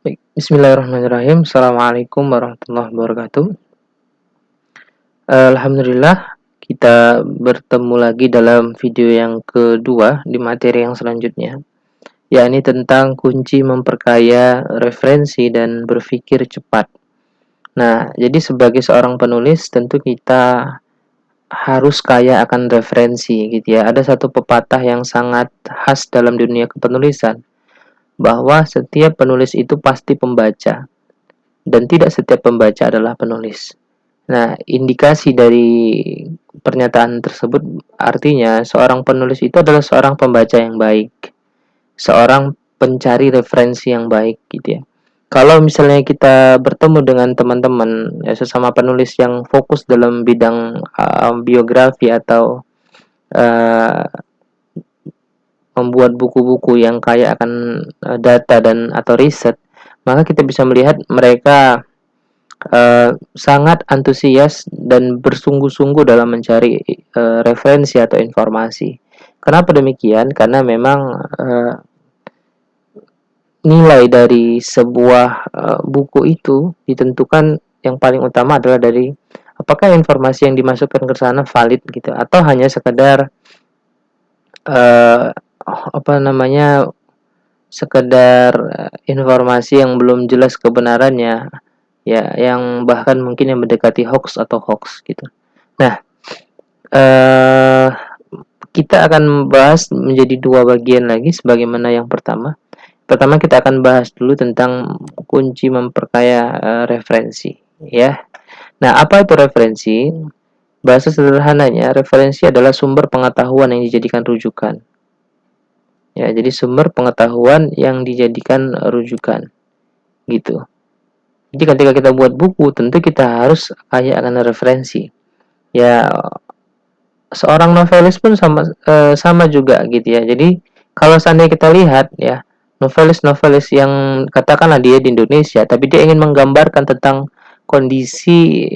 Baik, bismillahirrahmanirrahim. Assalamualaikum warahmatullahi wabarakatuh. Alhamdulillah, kita bertemu lagi dalam video yang kedua di materi yang selanjutnya, yakni tentang kunci memperkaya referensi dan berpikir cepat. Nah, jadi sebagai seorang penulis tentu kita harus kaya akan referensi gitu ya. Ada satu pepatah yang sangat khas dalam dunia kepenulisan, bahwa setiap penulis itu pasti pembaca dan tidak setiap pembaca adalah penulis. Nah, indikasi dari pernyataan tersebut artinya seorang penulis itu adalah seorang pembaca yang baik, seorang pencari referensi yang baik gitu ya. Kalau misalnya kita bertemu dengan teman-teman ya, sesama penulis yang fokus dalam bidang biografi atau uh, membuat buku-buku yang kaya akan data dan atau riset, maka kita bisa melihat mereka sangat antusias dan bersungguh-sungguh dalam mencari referensi atau informasi. Kenapa demikian? Karena memang nilai dari sebuah buku itu ditentukan yang paling utama adalah dari apakah informasi yang dimasukkan ke sana valid gitu atau hanya sekedar uh, apa namanya sekedar informasi yang belum jelas kebenarannya, ya, yang bahkan mungkin yang mendekati hoax atau hoax gitu. Nah, eh, kita akan bahas menjadi dua bagian lagi, sebagaimana yang pertama. Pertama kita akan bahas dulu tentang kunci memperkaya referensi, ya. Nah, apa itu referensi? Bahasa sederhananya, referensi adalah sumber pengetahuan yang dijadikan rujukan. Ya, jadi sumber pengetahuan yang dijadikan rujukan, gitu. Jadi ketika kita buat buku, tentu kita harus kaya akan referensi. Ya, seorang novelis pun sama juga gitu ya. Jadi kalau seandainya kita lihat ya, novelis-novelis yang katakanlah dia di Indonesia tapi dia ingin menggambarkan tentang kondisi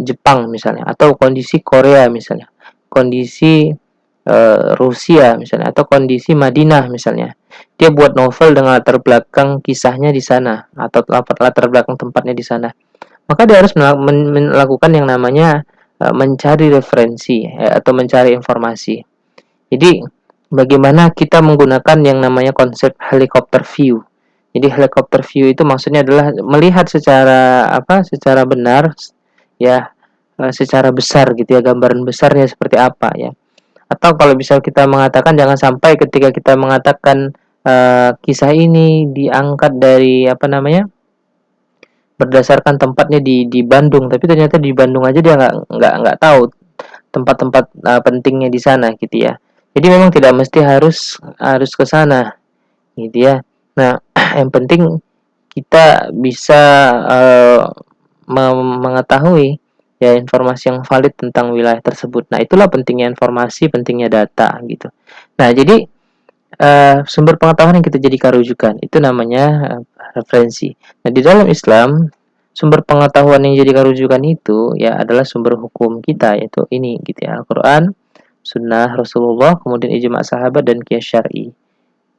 Jepang misalnya, atau kondisi Korea misalnya, kondisi Rusia misalnya, atau kondisi Madinah misalnya, dia buat novel dengan latar belakang kisahnya di sana atau latar belakang tempatnya di sana, maka dia harus melakukan yang namanya mencari referensi atau mencari informasi. Jadi bagaimana kita menggunakan yang namanya konsep helicopter view. Jadi helicopter view itu maksudnya adalah melihat secara secara benar ya, secara besar gitu ya, gambaran besarnya seperti apa ya. Atau kalau bisa kita mengatakan, jangan sampai ketika kita mengatakan kisah ini diangkat dari berdasarkan tempatnya di Bandung, tapi ternyata di Bandung aja dia nggak tahu tempat-tempat pentingnya di sana gitu ya. Jadi memang tidak mesti harus harus ke sana gitu ya. Nah, yang penting kita bisa uh, mengetahui ya informasi yang valid tentang wilayah tersebut. Nah, itulah pentingnya informasi, pentingnya data gitu. Nah, jadi sumber pengetahuan yang kita jadikan rujukan itu namanya referensi. Nah, di dalam Islam, sumber pengetahuan yang dijadikan rujukan itu ya adalah sumber hukum kita, yaitu ini gitu ya, Al-Quran, Sunnah Rasulullah, kemudian ijma sahabat dan qiyas syar'i.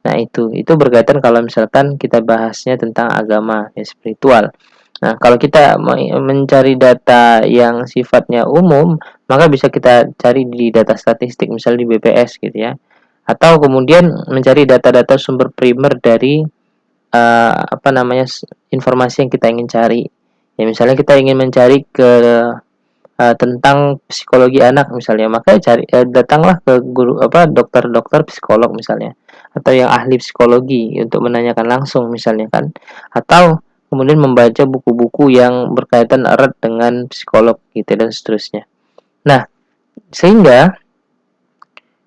Nah, itu berkaitan kalau misalkan kita bahasnya tentang agama ya, spiritual. Nah, kalau kita mencari data yang sifatnya umum, maka bisa kita cari di data statistik, misalnya di BPS gitu ya. Atau kemudian mencari data-data sumber primer dari informasi yang kita ingin cari. Ya, misalnya kita ingin mencari tentang psikologi anak misalnya, maka datanglah ke guru dokter-dokter psikolog misalnya, atau yang ahli psikologi untuk menanyakan langsung misalnya kan, atau kemudian membaca buku-buku yang berkaitan erat dengan psikolog gitu dan seterusnya. Nah, sehingga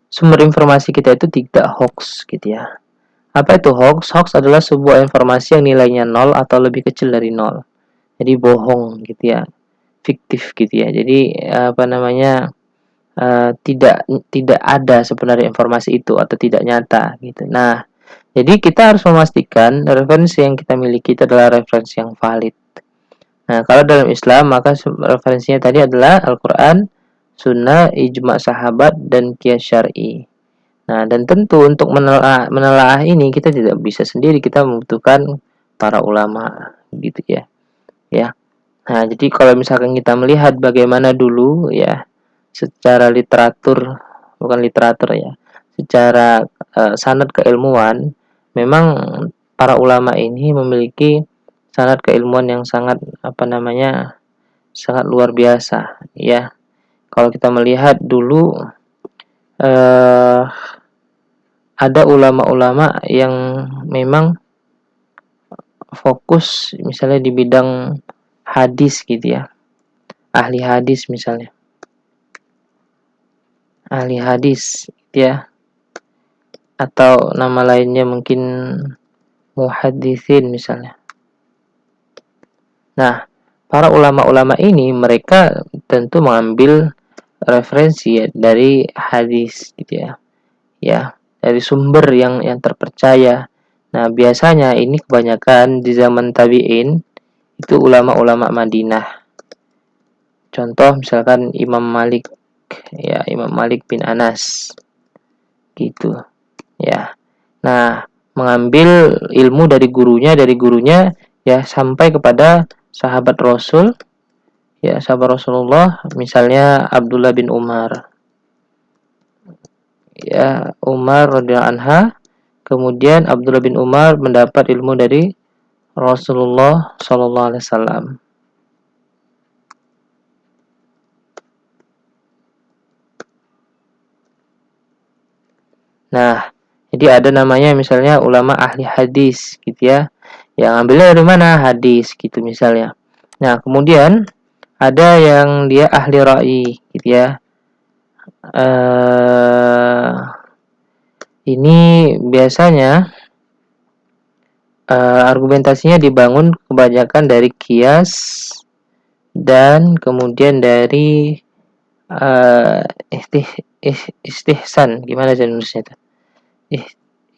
sumber informasi kita itu tidak hoax gitu ya. Apa itu hoax? Hoax adalah sebuah informasi yang nilainya nol atau lebih kecil dari nol. Jadi bohong gitu ya, fiktif gitu ya. Jadi tidak tidak ada sebenarnya informasi itu atau tidak nyata gitu. Nah, jadi kita harus memastikan referensi yang kita miliki itu adalah referensi yang valid. Nah, kalau dalam Islam maka referensinya tadi adalah Al-Quran, Sunnah, ijma sahabat, dan qiyas syar'i. Nah, dan tentu untuk menelaah ini kita tidak bisa sendiri, kita membutuhkan para ulama gitu ya. Ya. Nah, jadi kalau misalkan kita melihat bagaimana dulu ya secara literatur, bukan literatur ya, secara sanad keilmuan, memang para ulama ini memiliki sanad keilmuan yang sangat sangat luar biasa ya. Kalau kita melihat dulu eh, ada ulama-ulama yang memang fokus misalnya di bidang hadis gitu ya, ahli hadis misalnya, ahli hadis gitu ya, atau nama lainnya mungkin muhaddisin misalnya. Nah, para ulama-ulama ini mereka tentu mengambil referensi ya, dari hadis gitu ya. Ya, dari sumber yang terpercaya. Nah, biasanya ini kebanyakan di zaman tabi'in itu ulama-ulama Madinah. Contoh misalkan Imam Malik ya, Imam Malik bin Anas gitu ya. Nah, mengambil ilmu dari gurunya ya sampai kepada sahabat Rasul ya, sahabat Rasulullah misalnya Abdullah bin Umar ya, Umar radhiyallahu anha. Kemudian Abdullah bin Umar mendapat ilmu dari Rasulullah Shallallahu Alaihi Wasallam. Nah, jadi ada namanya misalnya ulama ahli hadis gitu ya. Yang ambilnya dari mana? Hadis gitu misalnya. Nah, kemudian ada yang dia ahli ra'i gitu ya. Ini biasanya argumentasinya dibangun kebanyakan dari kias dan kemudian dari uh, istihsan. Gimana sih nulisnya itu?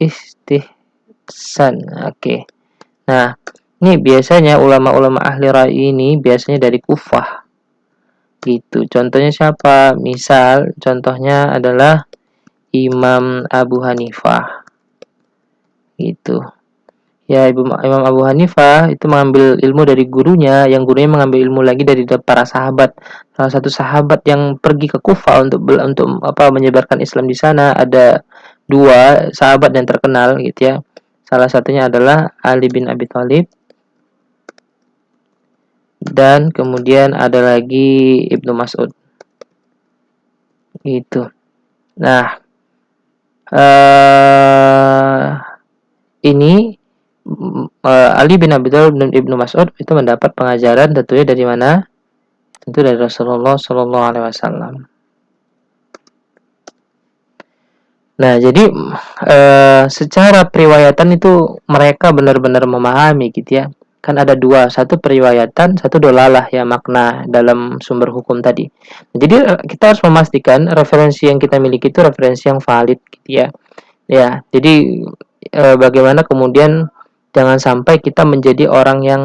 Istihsan. Oke. Nah, ini biasanya ulama-ulama ahli ra'i ini biasanya dari Kufah. Gitu. Contohnya siapa? Misal contohnya adalah Imam Abu Hanifah. Gitu. Ya, Imam Abu Hanifah itu mengambil ilmu dari gurunya, yang gurunya mengambil ilmu lagi dari para sahabat. Salah satu sahabat yang pergi ke Kufah untuk menyebarkan Islam di sana, ada dua sahabat yang terkenal gitu ya. Salah satunya adalah Ali bin Abi Thalib dan kemudian ada lagi Ibnu Mas'ud. Gitu. Nah, ini Ali bin Abi Thalib dan Ibnu Mas'ud itu mendapat pengajaran tentunya dari mana? Tentu dari Rasulullah Shallallahu Alaihi Wasallam. Nah, jadi secara periwayatan itu mereka benar-benar memahami gitu ya. Kan ada dua, satu periwayatan, satu dolalah ya, makna dalam sumber hukum tadi. Jadi kita harus memastikan referensi yang kita miliki itu referensi yang valid gitu ya. Ya, jadi bagaimana kemudian jangan sampai kita menjadi orang yang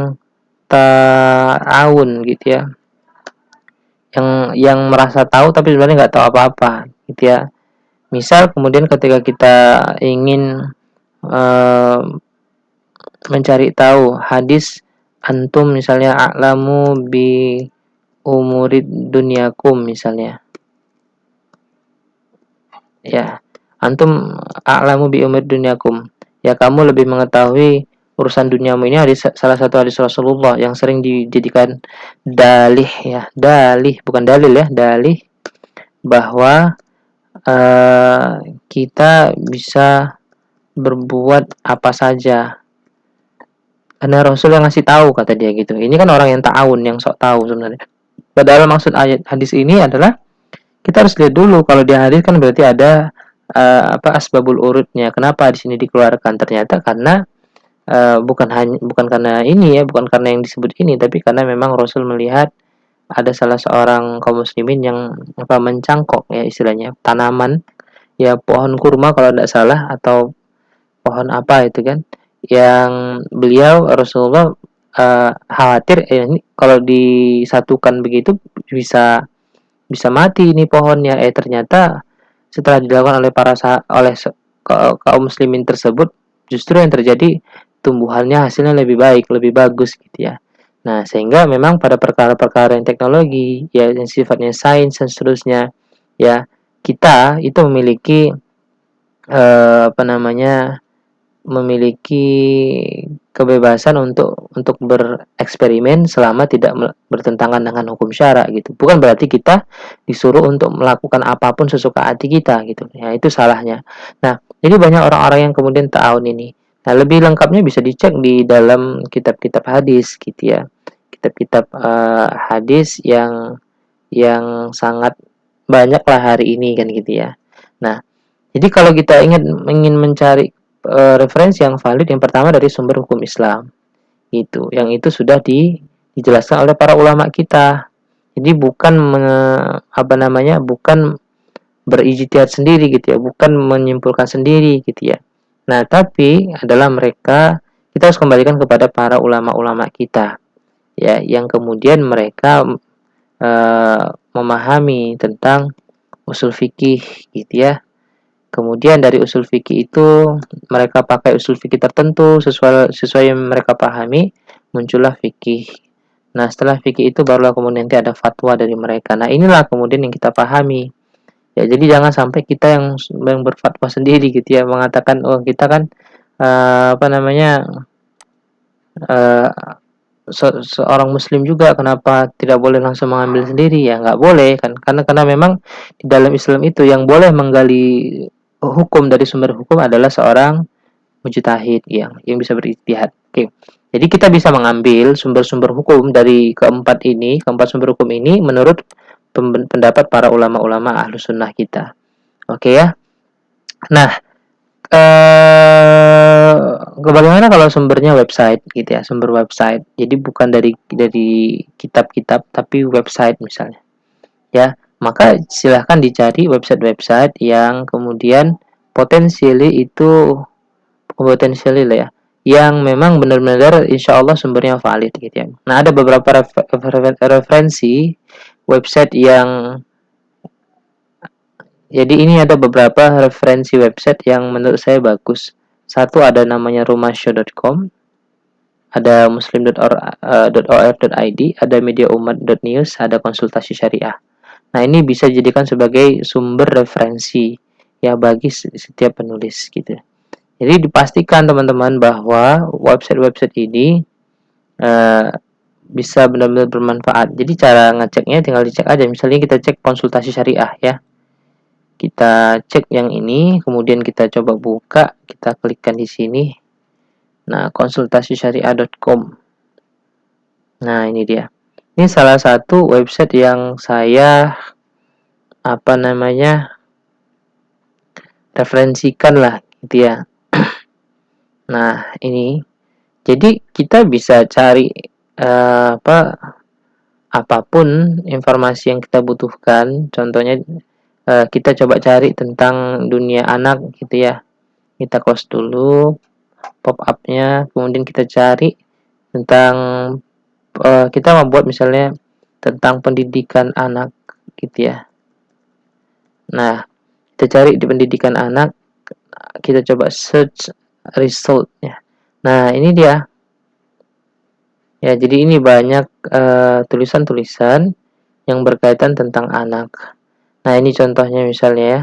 ta'awun gitu ya. Yang merasa tahu tapi sebenarnya nggak tahu apa-apa gitu ya. Misal kemudian ketika kita ingin mencari tahu hadis, antum misalnya a'lamu bi umurid dunyakum misalnya. Ya, antum a'lamu bi umurid dunyakum. Ya, kamu lebih mengetahui urusan duniamu. Ini hadis, salah satu hadis Rasulullah yang sering dijadikan dalih ya, dalih bukan dalil ya, dalih bahwa kita bisa berbuat apa saja karena Rasul yang ngasih tahu, kata dia gitu. Ini kan orang yang ta'awun, yang sok tahu sebenarnya. Padahal maksud ayat hadis ini adalah kita harus lihat dulu, kalau di hadis kan berarti ada asbabul urutnya. Kenapa di sini dikeluarkan? Ternyata karena bukan karena ini ya, bukan karena yang disebut ini, tapi karena memang Rasul melihat ada salah seorang kaum muslimin yang mencangkok ya istilahnya tanaman ya, pohon kurma kalau tidak salah, atau pohon apa itu kan, yang beliau Rasulullah khawatir ini kalau disatukan begitu bisa mati ini pohonnya. Ternyata setelah dilakukan oleh kaum muslimin tersebut, justru yang terjadi tumbuhannya hasilnya lebih baik, lebih bagus gitu ya. Nah, sehingga memang pada perkara-perkara yang teknologi, ya yang sifatnya sains dan seterusnya, ya kita itu memiliki apa namanya, memiliki kebebasan untuk bereksperimen selama tidak bertentangan dengan hukum syara gitu. Bukan berarti kita disuruh untuk melakukan apapun sesuka hati kita gitu. Ya, itu salahnya. Nah, jadi banyak orang-orang yang kemudian ta'awun ini. Nah, lebih lengkapnya bisa dicek di dalam kitab-kitab hadis gitu ya. Kitab-kitab hadis yang sangat banyak lah hari ini kan gitu ya. Nah, jadi kalau kita ingin mencari referensi yang valid, yang pertama dari sumber hukum Islam itu, yang itu sudah dijelaskan oleh para ulama kita. Jadi bukan apa namanya, bukan berijtihad sendiri gitu ya, bukan menyimpulkan sendiri gitu ya. Nah, tapi adalah mereka, kita harus kembalikan kepada para ulama-ulama kita ya, yang kemudian mereka memahami tentang usul fikih gitu ya. Kemudian dari usul fikih itu mereka pakai usul fikih tertentu sesuai yang mereka pahami, muncullah fikih. Nah, setelah fikih itu barulah kemudian nanti ada fatwa dari mereka. Nah, inilah kemudian yang kita pahami. Ya, jadi jangan sampai kita yang berfatwa sendiri gitu ya, mengatakan oh kita kan apa namanya uh, seorang muslim juga, kenapa tidak boleh langsung mengambil sendiri? Ya nggak boleh kan, karena memang di dalam Islam itu yang boleh menggali hukum dari sumber hukum adalah seorang mujtahid yang bisa berijtihad. Oke. Jadi kita bisa mengambil sumber-sumber hukum dari keempat sumber hukum ini menurut pendapat para ulama-ulama ahlu sunnah kita. Oke ya. Nah, bagaimana kalau sumbernya website gitu ya, sumber website. Jadi bukan dari kitab-kitab tapi website misalnya. Ya, maka silahkan dicari website-website yang kemudian potensiali lah ya, yang memang benar-benar insya Allah sumbernya valid gitu ya. Nah, ada beberapa referensi website jadi ini ada beberapa referensi website yang menurut saya bagus. Satu ada namanya rumasyo.com, ada muslim.org.id, ada mediaumat.news, ada konsultasi syariah. Nah, ini bisa dijadikan sebagai sumber referensi ya bagi setiap penulis gitu. Jadi dipastikan teman-teman bahwa website-website ini uh, bisa benar-benar bermanfaat. Jadi cara ngeceknya tinggal dicek aja. Misalnya kita cek konsultasi syariah ya. Kita cek yang ini, kemudian kita coba buka, kita klikkan di sini. Nah, konsultasisyariah.com. Nah, ini dia. Ini salah satu website yang saya apa namanya referensikan lah gitu ya. Nah, ini jadi kita bisa cari apapun informasi yang kita butuhkan. Contohnya kita coba cari tentang dunia anak gitu ya. Kita close dulu pop up-nya, kemudian kita cari tentang kita membuat misalnya tentang pendidikan anak gitu ya. Nah, kita cari di pendidikan anak, kita coba search result-nya. Nah, ini dia. Ya, jadi ini banyak tulisan-tulisan yang berkaitan tentang anak. Nah, ini contohnya misalnya ya.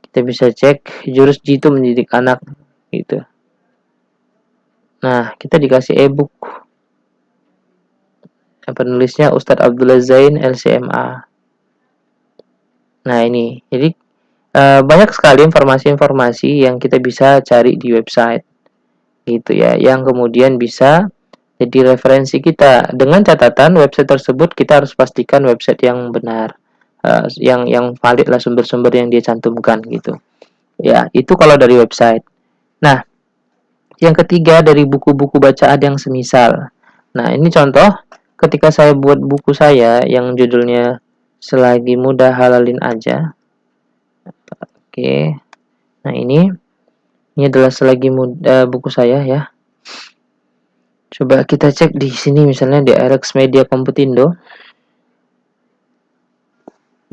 Kita bisa cek jurus jitu mendidik anak gitu. Nah, kita dikasih e-book. Penulisnya Ustadz Abdullah Zain LCMA. Nah, ini. Jadi banyak sekali informasi-informasi yang kita bisa cari di website gitu ya, yang kemudian bisa jadi referensi kita. Dengan catatan website tersebut kita harus pastikan website yang benar, yang valid lah sumber-sumber yang dia cantumkan gitu. Ya, itu kalau dari website. Nah, yang ketiga dari buku-buku bacaan yang semisal. Nah, ini contoh ketika saya buat buku saya yang judulnya Selagi Mudah Halalin Aja. Oke. Nah, ini adalah Selagi Mudah buku saya ya. Coba kita cek di sini misalnya di RX Media Komputindo.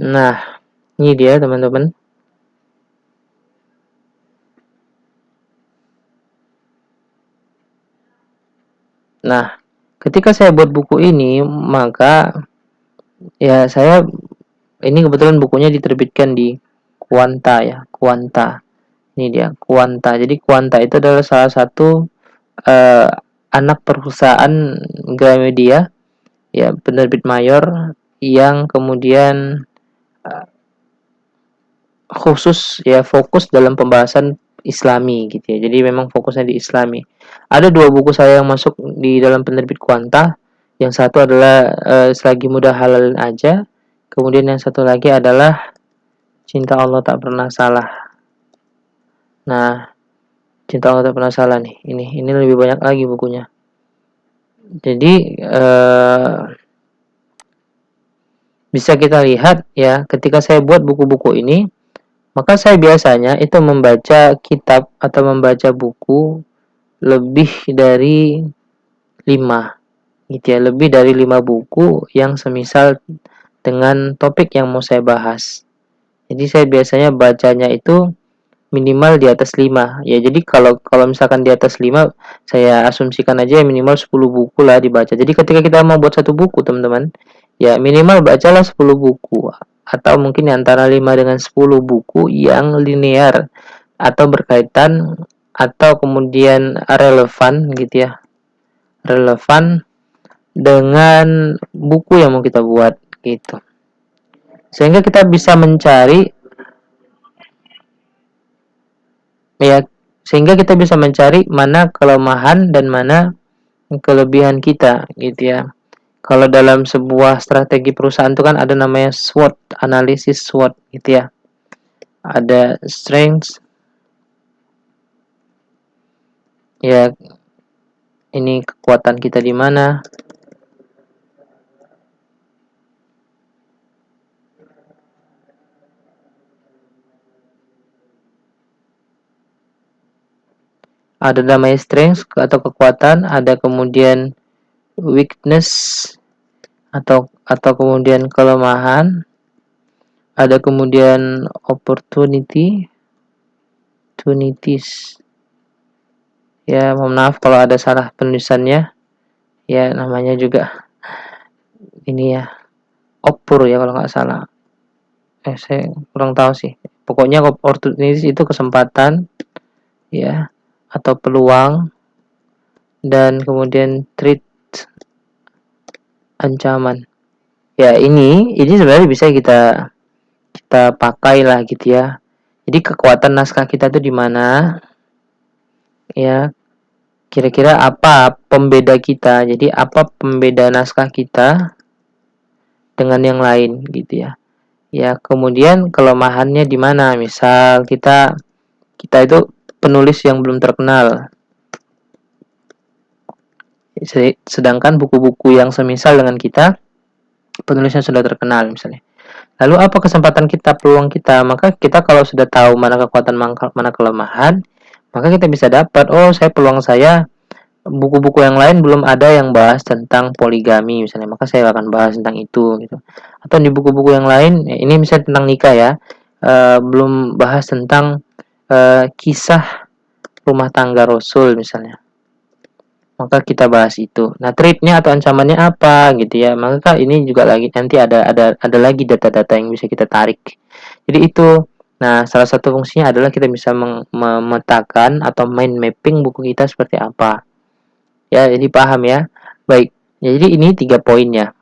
Nah, ini dia teman-teman. Nah, ketika saya buat buku ini, maka ya saya ini kebetulan bukunya diterbitkan di Quanta ya, Quanta. Ini dia, Quanta. Jadi Quanta itu adalah salah satu eh, anak perusahaan Gramedia, ya penerbit mayor yang kemudian eh, khusus ya fokus dalam pembahasan Islami gitu ya. Jadi memang fokusnya di Islami. Ada dua buku saya yang masuk di dalam penerbit Quanta. Yang satu adalah Selagi Mudah Halalin Aja. Kemudian yang satu lagi adalah Cinta Allah Tak Pernah Salah. Nah, Cinta Allah Tak Pernah Salah nih. Ini lebih banyak lagi bukunya. Jadi bisa kita lihat ya, ketika saya buat buku-buku ini, maka saya biasanya itu membaca kitab atau membaca buku lebih dari 5 gitu ya, lebih dari 5 buku yang semisal dengan topik yang mau saya bahas. Jadi saya biasanya bacanya itu minimal di atas 5. Ya, jadi kalau kalau misalkan di atas 5, saya asumsikan aja minimal 10 buku lah dibaca. Jadi ketika kita mau buat satu buku, teman-teman, ya minimal bacalah 10 buku atau mungkin antara 5 dengan 10 buku yang linear atau berkaitan atau kemudian relevan gitu ya. Relevan dengan buku yang mau kita buat gitu. Sehingga kita bisa mencari ya, sehingga kita bisa mencari mana kelemahan dan mana kelebihan kita gitu ya. Kalau dalam sebuah strategi perusahaan itu kan ada namanya SWOT, analisis SWOT gitu ya. Ada strengths ya, ini kekuatan kita di mana. Ada namanya strengths atau kekuatan, ada kemudian weakness atau kemudian kelemahan, ada kemudian opportunities. Ya, mohon maaf kalau ada salah penulisannya. Ya, namanya juga ini ya, opur ya kalau nggak salah. Saya kurang tahu sih. Pokoknya opportunities itu kesempatan ya atau peluang, dan kemudian threat ancaman. Ya, ini sebenarnya bisa kita kita pakai lah gitu ya. Jadi kekuatan naskah kita itu di mana? Ya, kira-kira apa pembeda kita? Jadi apa pembeda naskah kita dengan yang lain gitu ya. Ya, kemudian kelemahannya di mana? Misal kita itu penulis yang belum terkenal. Sedangkan buku-buku yang semisal dengan kita penulisnya sudah terkenal misalnya. Lalu apa kesempatan kita, peluang kita? Maka kita kalau sudah tahu mana kekuatan, mana kelemahan, maka kita bisa dapat, oh saya peluang saya buku-buku yang lain belum ada yang bahas tentang poligami misalnya, maka saya akan bahas tentang itu gitu. Atau di buku-buku yang lain, ini misalnya tentang nikah ya, belum bahas tentang kisah rumah tangga Rasul misalnya, maka kita bahas itu. Nah, threat-nya atau ancamannya apa gitu ya. Maka ini juga lagi nanti ada lagi data-data yang bisa kita tarik. Jadi itu. Nah, salah satu fungsinya adalah kita bisa memetakan atau mind mapping buku kita seperti apa. Ya, jadi paham ya. Baik. Jadi ini 3 poinnya.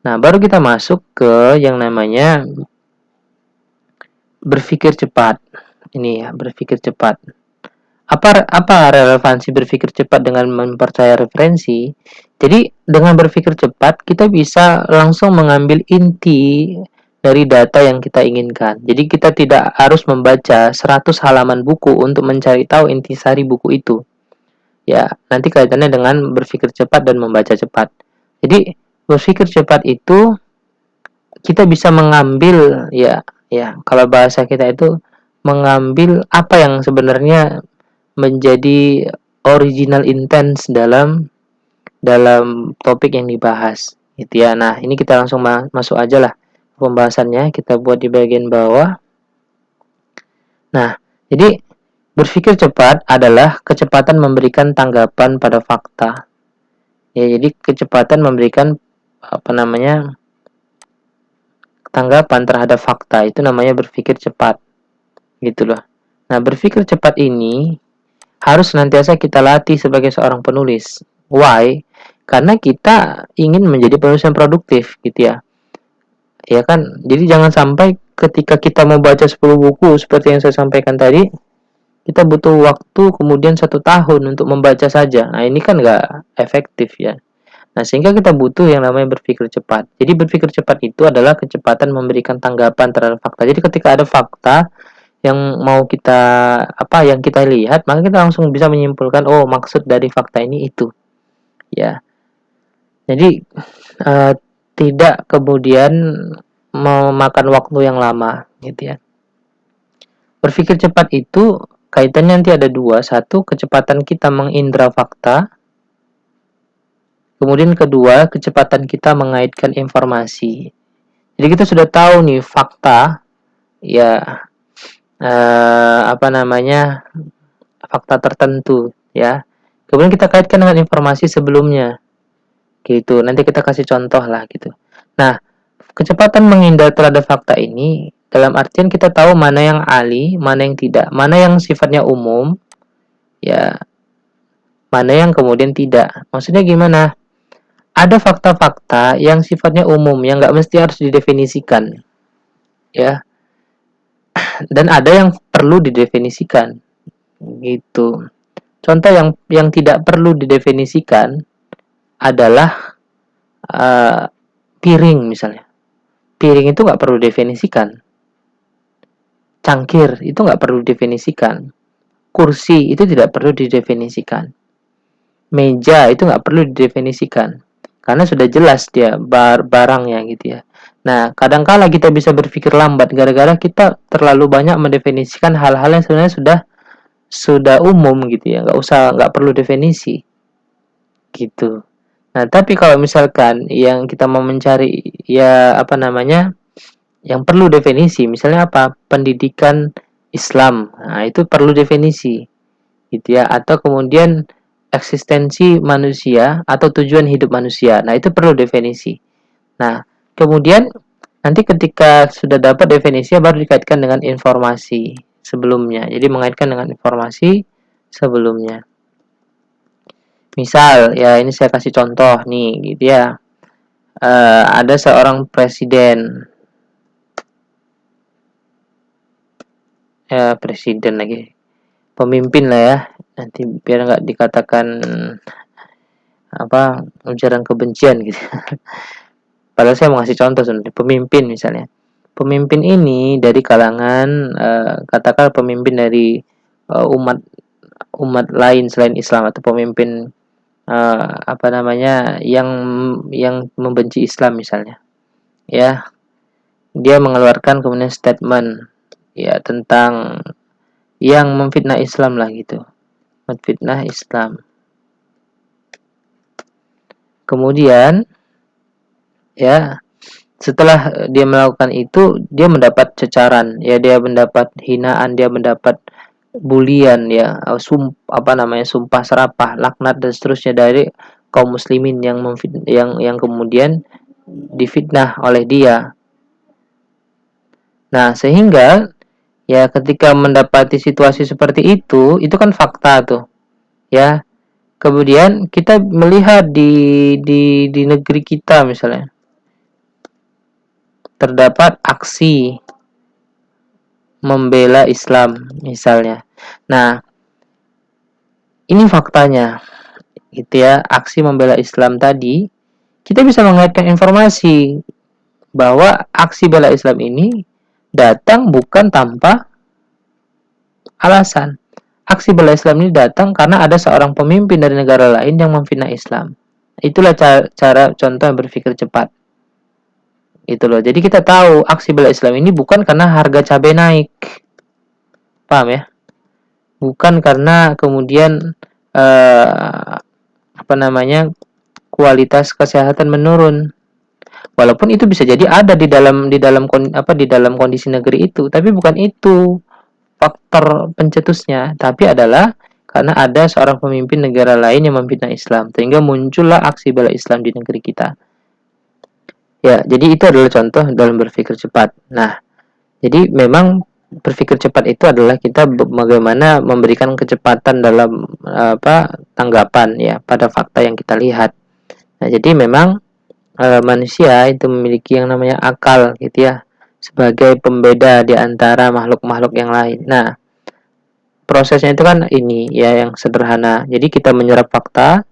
Nah, baru kita masuk ke yang namanya berpikir cepat. Ini ya, berpikir cepat. Apa relevansi berpikir cepat dengan mempercayai referensi? Jadi dengan berpikir cepat kita bisa langsung mengambil inti dari data yang kita inginkan. Jadi kita tidak harus membaca 100 halaman buku untuk mencari tahu intisari buku itu. Ya, nanti kaitannya dengan berpikir cepat dan membaca cepat. Jadi berpikir cepat itu kita bisa mengambil ya kalau bahasa kita itu mengambil apa yang sebenarnya menjadi original intent dalam topik yang dibahas gitu ya. Nah, ini kita langsung masuk aja lah pembahasannya, kita buat di bagian bawah. Nah, jadi berpikir cepat adalah kecepatan memberikan tanggapan pada fakta. Ya, jadi kecepatan memberikan tanggapan terhadap fakta itu namanya berpikir cepat, gitu loh. Nah, berpikir cepat ini harus senantiasa kita latih sebagai seorang penulis. Why? Karena kita ingin menjadi penulis yang produktif, gitu ya. Ya kan? Jadi jangan sampai ketika kita mau baca 10 buku seperti yang saya sampaikan tadi, kita butuh waktu kemudian 1 tahun untuk membaca saja. Nah, ini kan nggak efektif ya. Nah, sehingga kita butuh yang namanya berpikir cepat. Jadi berpikir cepat itu adalah kecepatan memberikan tanggapan terhadap fakta. Jadi ketika ada fakta yang mau kita yang kita lihat, maka kita langsung bisa menyimpulkan, oh, maksud dari fakta ini itu. Ya. Jadi eh, tidak kemudian memakan waktu yang lama, gitu ya. Berpikir cepat itu kaitannya nanti ada dua. Satu, kecepatan kita mengindra fakta. Kemudian kedua, kecepatan kita mengaitkan informasi. Jadi kita sudah tahu nih fakta, ya fakta tertentu, ya. Kemudian kita kaitkan dengan informasi sebelumnya, gitu. Nanti kita kasih contoh lah, gitu. Nah, kecepatan menghindar terhadap fakta ini dalam artian kita tahu mana yang ahli, mana yang tidak, mana yang sifatnya umum, ya, mana yang kemudian tidak. Maksudnya gimana? Ada fakta-fakta yang sifatnya umum, yang nggak mesti harus didefinisikan, ya. Dan ada yang perlu didefinisikan, gitu. Contoh yang tidak perlu didefinisikan adalah piring misalnya. Piring itu nggak perlu definisikan. Cangkir itu nggak perlu didefinisikan. Kursi itu tidak perlu didefinisikan. Meja itu nggak perlu didefinisikan. Karena sudah jelas dia barangnya, gitu ya. Nah, kadangkala kita bisa berpikir lambat gara-gara kita terlalu banyak mendefinisikan hal-hal yang sebenarnya sudah umum, gitu ya. Nggak perlu definisi, gitu. Nah, tapi kalau misalkan yang kita mau mencari yang perlu definisi, misalnya apa? Pendidikan Islam. Nah, itu perlu definisi, gitu ya. Atau kemudian eksistensi manusia atau tujuan hidup manusia. Nah, itu perlu definisi. Nah, kemudian nanti ketika sudah dapat definisinya baru dikaitkan dengan informasi sebelumnya. Jadi mengaitkan dengan informasi sebelumnya. Misal, ya ini saya kasih contoh nih, gitu ya. Ada seorang presiden, presiden lagi, pemimpin lah ya. Nanti biar nggak dikatakan ujaran kebencian gitu. Padahal saya mau ngasih contoh sebenarnya, pemimpin misalnya. Pemimpin ini dari kalangan katakan pemimpin dari umat lain selain Islam, atau pemimpin yang membenci Islam misalnya. Ya, dia mengeluarkan kemudian statement ya tentang yang memfitnah Islam lah, gitu. Memfitnah Islam. Kemudian ya, setelah dia melakukan itu, dia mendapat cecaran, ya, dia mendapat hinaan, dia mendapat bulian, ya, sumpah serapah, laknat dan seterusnya dari kaum muslimin yang kemudian difitnah oleh dia. Nah, sehingga ya ketika mendapati situasi seperti itu kan fakta tuh, ya. Kemudian kita melihat di negeri kita misalnya terdapat aksi membela Islam misalnya. Nah, ini faktanya, gitu ya. Aksi membela Islam tadi, kita bisa mengaitkan informasi bahwa aksi bela Islam ini datang bukan tanpa alasan. Aksi bela Islam ini datang karena ada seorang pemimpin dari negara lain yang memfitnah Islam. Itulah cara contoh yang berpikir cepat. Itu loh. Jadi kita tahu aksi bela Islam ini bukan karena harga cabai naik. Paham ya? Bukan karena kemudian kualitas kesehatan menurun. Walaupun itu bisa jadi ada di dalam kondisi negeri itu, tapi bukan itu faktor pencetusnya, tapi adalah karena ada seorang pemimpin negara lain yang memfitnah Islam, sehingga muncullah aksi bela Islam di negeri kita. Ya, jadi itu adalah contoh dalam berpikir cepat. Nah, jadi memang berpikir cepat itu adalah kita bagaimana memberikan kecepatan dalam tanggapan ya pada fakta yang kita lihat. Nah, jadi memang manusia itu memiliki yang namanya akal gitu ya, sebagai pembeda di antara makhluk-makhluk yang lain. Nah, prosesnya itu kan ini ya yang sederhana. Jadi kita menyerap fakta,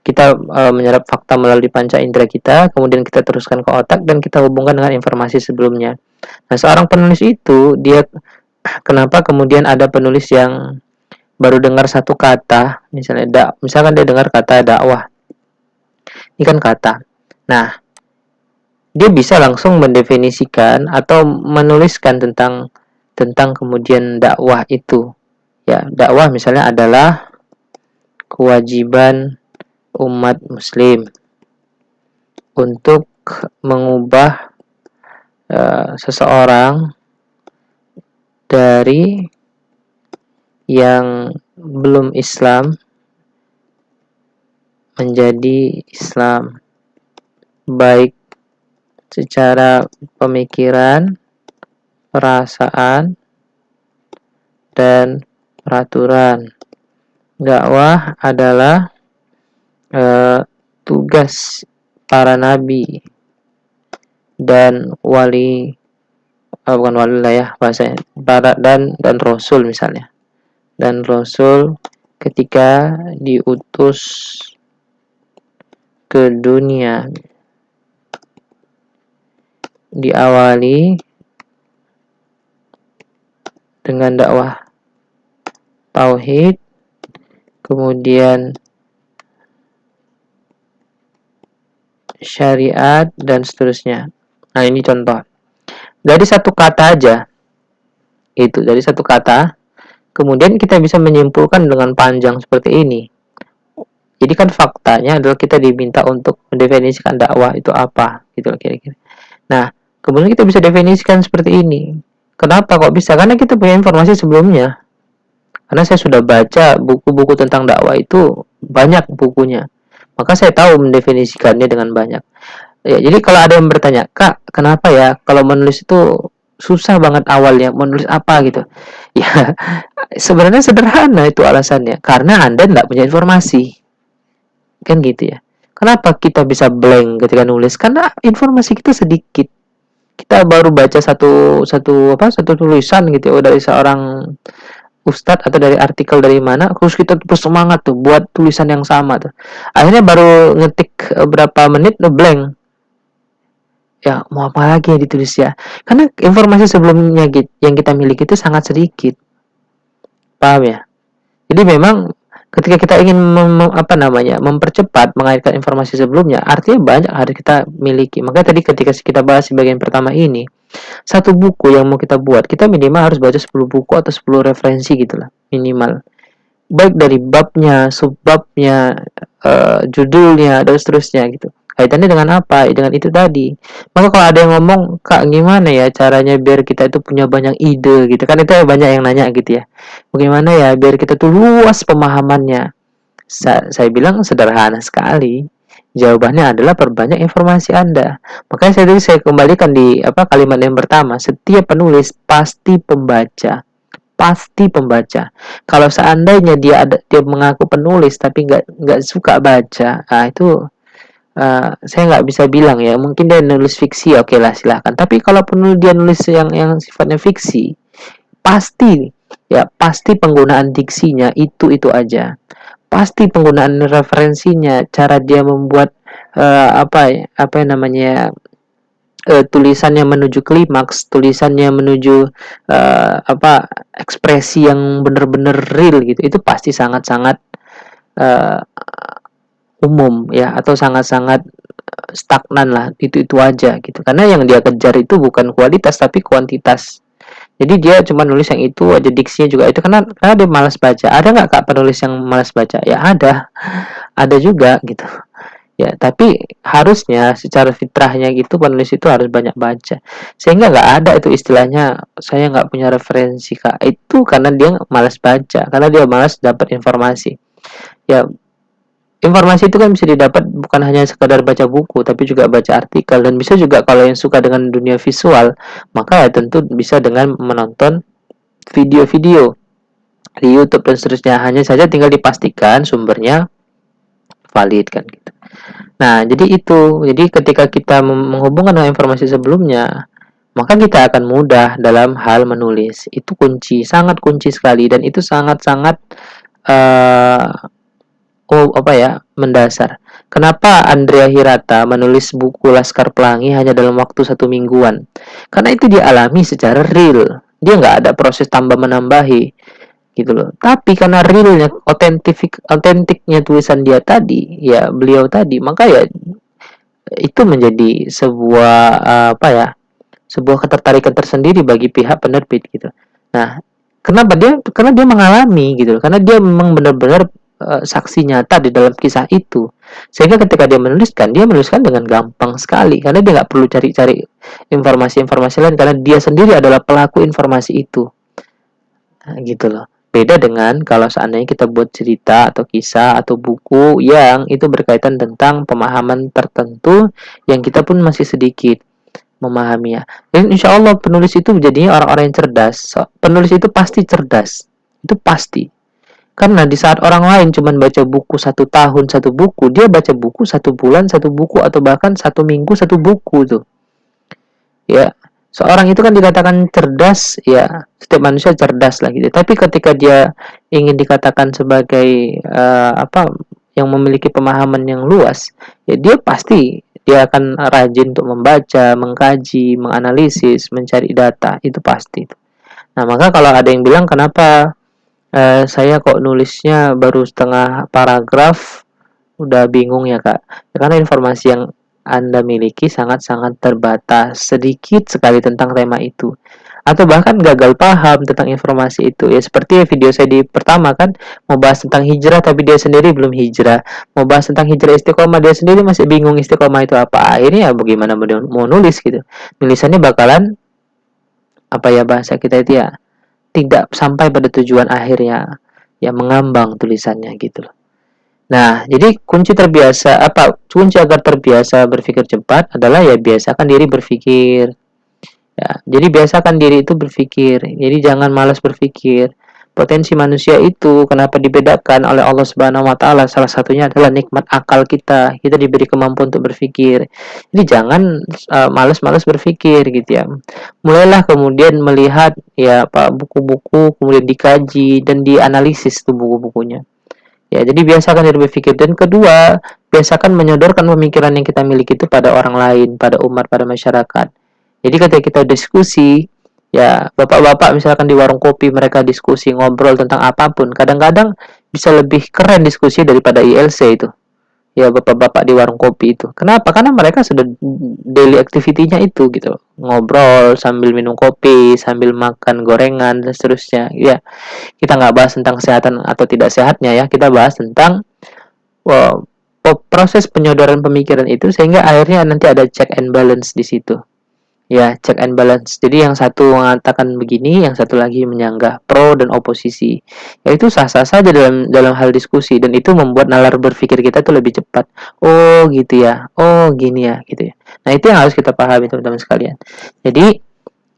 kita menyerap fakta melalui panca indera kita, kemudian kita teruskan ke otak dan kita hubungkan dengan informasi sebelumnya. Nah, seorang penulis itu dia kenapa kemudian ada penulis yang baru dengar satu kata, misalkan dia dengar kata dakwah. Ini kan kata. Nah, dia bisa langsung mendefinisikan atau menuliskan tentang kemudian dakwah itu. Ya, dakwah misalnya adalah kewajiban umat muslim untuk mengubah seseorang dari yang belum Islam menjadi Islam, baik secara pemikiran, perasaan, dan peraturan. Dakwah adalah tugas para nabi dan wali, bukan wali lah ya bahasanya, para dan rasul misalnya. Dan rasul ketika diutus ke dunia diawali dengan dakwah tauhid, kemudian syariat dan seterusnya. Nah, ini contoh. Dari satu kata aja. Itu, dari satu kata. Kemudian kita bisa menyimpulkan dengan panjang seperti ini. Jadi kan faktanya adalah kita diminta untuk mendefinisikan dakwah itu apa, gitu kira-kira. Nah, kemudian kita bisa definisikan seperti ini. Kenapa kok bisa? Karena kita punya informasi sebelumnya. Karena saya sudah baca buku-buku tentang dakwah itu banyak bukunya. Maka saya tahu mendefinisikannya dengan banyak. Ya, jadi kalau ada yang bertanya, Kak, kenapa ya kalau menulis itu susah banget awalnya, menulis apa gitu? Ya, sebenarnya sederhana itu alasannya. Karena Anda tidak punya informasi. Kan gitu ya. Kenapa kita bisa blank ketika nulis? Karena informasi kita sedikit. Kita baru baca satu tulisan gitu ya, dari seorang ustadz atau dari artikel dari mana, terus kita bersemangat tuh buat tulisan yang sama tuh. Akhirnya baru ngetik berapa menit blank. Ya, mau apa lagi yang ditulis ya? Karena informasi sebelumnya yang kita miliki itu sangat sedikit. Paham ya? Jadi memang ketika kita ingin mempercepat mengaitkan informasi sebelumnya, artinya banyak harus kita miliki. Maka tadi ketika kita bahas di bagian pertama ini, satu buku yang mau kita buat, kita minimal harus baca 10 buku atau 10 referensi gitulah, minimal. Baik dari babnya, subbabnya, judulnya, dan seterusnya gitu. Kaitannya dengan apa? Dengan itu tadi. Maka kalau ada yang ngomong, Kak, gimana ya caranya biar kita itu punya banyak ide gitu. Kan itu banyak yang nanya gitu ya. Bagaimana ya biar kita tuh luas pemahamannya? Saya bilang sederhana sekali. Jawabannya adalah perbanyak informasi Anda. Makanya saya kembalikan di kalimat yang pertama. Setiap penulis pasti pembaca. Pasti pembaca. Kalau seandainya dia mengaku penulis tapi nggak suka baca, itu saya nggak bisa bilang ya. Mungkin dia nulis fiksi, oke lah silahkan. Tapi kalau dia nulis yang sifatnya fiksi, pasti penggunaan diksinya itu aja. Pasti penggunaan referensinya, cara dia membuat tulisannya menuju klimaks, tulisannya menuju ekspresi yang benar-benar real gitu. Itu pasti sangat-sangat umum ya, atau sangat-sangat stagnan lah, itu aja gitu. Karena yang dia kejar itu bukan kualitas tapi kuantitas. Jadi dia cuma nulis yang itu aja, diksinya juga itu, karena dia malas baca. Ada nggak Kak penulis yang malas baca? Ya ada juga gitu. Ya, tapi harusnya secara fitrahnya gitu penulis itu harus banyak baca. Sehingga nggak ada itu istilahnya saya nggak punya referensi Kak. Itu karena dia malas baca, karena dia malas dapat informasi. Ya, informasi itu kan bisa didapat bukan hanya sekadar baca buku, tapi juga baca artikel dan bisa juga kalau yang suka dengan dunia visual, maka ya tentu bisa dengan menonton video-video di YouTube dan seterusnya. Hanya saja tinggal dipastikan sumbernya valid kan gitu. Nah, jadi itu. Jadi ketika kita menghubungkan dengan informasi sebelumnya, maka kita akan mudah dalam hal menulis. Itu kunci, sangat kunci sekali dan itu sangat-sangat uh, mendasar. Kenapa Andrea Hirata menulis buku Laskar Pelangi hanya dalam waktu 1 mingguan? Karena itu dia alami secara real. Dia nggak ada proses tambah menambahi gitu loh. Tapi karena realnya otentiknya tulisan dia tadi, ya beliau tadi, maka ya itu menjadi sebuah sebuah ketertarikan tersendiri bagi pihak penerbit gitu. Nah, kenapa dia? Karena dia mengalami gitu loh. Karena dia memang benar-benar saksi nyata di dalam kisah itu. Sehingga ketika dia menuliskan dengan gampang sekali karena dia nggak perlu cari-cari informasi-informasi lain karena dia sendiri adalah pelaku informasi itu. Nah, gitu loh. Beda dengan kalau seandainya kita buat cerita atau kisah atau buku yang itu berkaitan tentang pemahaman tertentu yang kita pun masih sedikit memahaminya. Dan insya Allah penulis itu jadinya orang-orang yang cerdas. Penulis itu pasti cerdas. Itu pasti. Karena di saat orang lain cuma baca buku 1 tahun 1 buku, dia baca buku 1 bulan 1 buku atau bahkan 1 minggu 1 buku tuh. Ya, seorang itu kan dikatakan cerdas, ya setiap manusia cerdas lah gitu. Tapi ketika dia ingin dikatakan sebagai yang memiliki pemahaman yang luas, ya dia pasti dia akan rajin untuk membaca, mengkaji, menganalisis, mencari data, itu pasti. Nah, maka kalau ada yang bilang kenapa saya kok nulisnya baru setengah paragraf, udah bingung ya Kak. Ya, karena informasi yang Anda miliki sangat-sangat terbatas, sedikit sekali tentang tema itu. Atau bahkan gagal paham tentang informasi itu. Ya seperti video saya di pertama kan, mau bahas tentang hijrah tapi dia sendiri belum hijrah. Mau bahas tentang hijrah istiqomah, dia sendiri masih bingung istiqomah itu apa. Akhirnya ya bagaimana mau nulis gitu. Tulisannya bakalan bahasa kita itu ya tidak sampai pada tujuan akhirnya, ya mengambang tulisannya gitu loh. Nah, jadi kunci agar terbiasa berpikir cepat adalah ya biasakan diri berpikir. Ya, jadi biasakan diri itu berpikir. Jadi jangan malas berpikir. Potensi manusia itu kenapa dibedakan oleh Allah Subhanahu wa taala? Salah satunya adalah nikmat akal kita. Kita diberi kemampuan untuk berpikir. Jadi jangan malas-malas berpikir gitu ya. Mulailah kemudian melihat ya buku-buku, kemudian dikaji dan dianalisis tuh buku-bukunya. Ya, jadi biasakan diri berpikir. Dan kedua, biasakan menyodorkan pemikiran yang kita miliki itu pada orang lain, pada umat, pada masyarakat. Jadi ketika kita diskusi, ya bapak-bapak misalkan di warung kopi mereka diskusi ngobrol tentang apapun, kadang-kadang bisa lebih keren diskusi daripada ILC itu. Ya bapak-bapak di warung kopi itu. Kenapa? Karena mereka sudah daily activity-nya itu gitu. Ngobrol sambil minum kopi, sambil makan gorengan dan seterusnya. Ya, kita nggak bahas tentang kesehatan atau tidak sehatnya ya. Kita bahas tentang proses penyodoran pemikiran itu sehingga akhirnya nanti ada check and balance di situ. Ya, check and balance. Jadi yang satu mengatakan begini, yang satu lagi menyanggah, pro dan oposisi. Ya itu sah-sah saja dalam hal diskusi dan itu membuat nalar berpikir kita tuh lebih cepat. Oh, gitu ya. Oh, gini ya, gitu ya. Nah, itu yang harus kita pahami teman-teman sekalian. Jadi,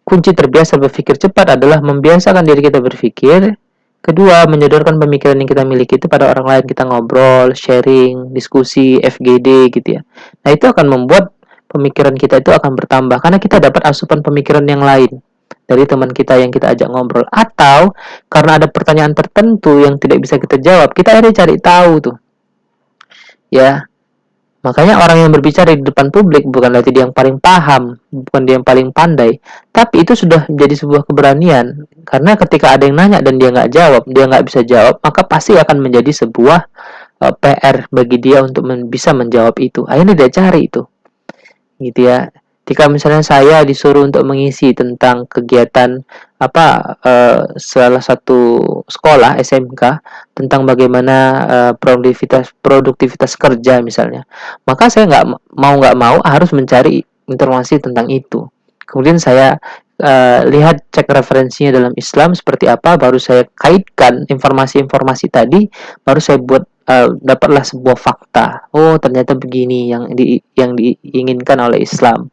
kunci terbiasa berpikir cepat adalah membiasakan diri kita berpikir. Kedua, menyodorkan pemikiran yang kita miliki itu pada orang lain. Kita ngobrol, sharing, diskusi, FGD gitu ya. Nah, itu akan membuat pemikiran kita itu akan bertambah karena kita dapat asupan pemikiran yang lain dari teman kita yang kita ajak ngobrol, atau karena ada pertanyaan tertentu yang tidak bisa kita jawab, kita akhirnya cari tahu tuh ya. Makanya orang yang berbicara di depan publik bukanlah dia yang paling paham, bukan dia yang paling pandai, tapi itu sudah menjadi sebuah keberanian. Karena ketika ada yang nanya dan dia nggak bisa jawab, maka pasti akan menjadi sebuah PR bagi dia untuk bisa menjawab itu. Akhirnya dia cari itu gitu ya. Jika misalnya saya disuruh untuk mengisi tentang kegiatan salah satu sekolah SMK tentang bagaimana produktivitas kerja misalnya, maka saya nggak mau harus mencari informasi tentang itu. Kemudian saya lihat, cek referensinya dalam Islam seperti apa, baru saya kaitkan informasi-informasi tadi, baru saya buat dapatlah sebuah fakta. Oh, ternyata begini yang diinginkan oleh Islam.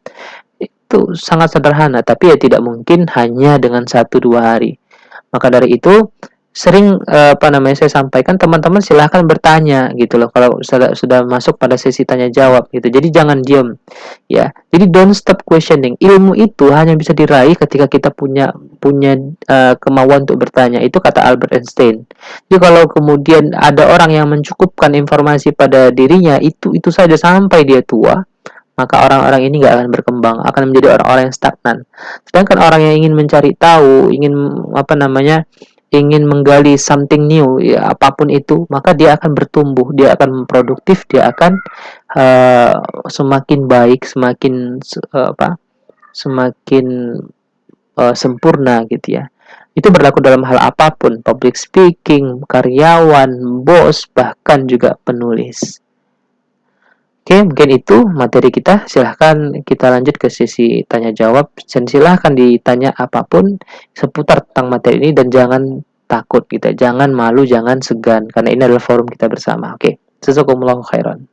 Itu sangat sederhana, tapi ya tidak mungkin hanya dengan 1-2 hari. Maka dari itu, sering saya sampaikan, teman-teman silahkan bertanya gitu loh kalau sudah masuk pada sesi tanya jawab gitu. Jadi jangan diam ya. Jadi don't stop questioning. Ilmu itu hanya bisa diraih ketika kita punya punya kemauan untuk bertanya. Itu kata Albert Einstein. Jadi kalau kemudian ada orang yang mencukupkan informasi pada dirinya itu saja sampai dia tua, maka orang-orang ini nggak akan berkembang, akan menjadi orang-orang yang stagnan. Sedangkan orang yang ingin mencari tahu, ingin menggali something new, ya apapun itu, maka dia akan bertumbuh, dia akan produktif, dia akan uh, semakin baik, semakin sempurna gitu ya. Itu berlaku dalam hal apapun, public speaking, karyawan, bos, bahkan juga penulis. Oke, mungkin itu materi kita. Silahkan kita lanjut ke sesi tanya jawab. Dan silahkan ditanya apapun seputar tentang materi ini, dan jangan takut gitu. Jangan malu, jangan segan, karena ini adalah forum kita bersama. Oke, jazakumullahu khairan.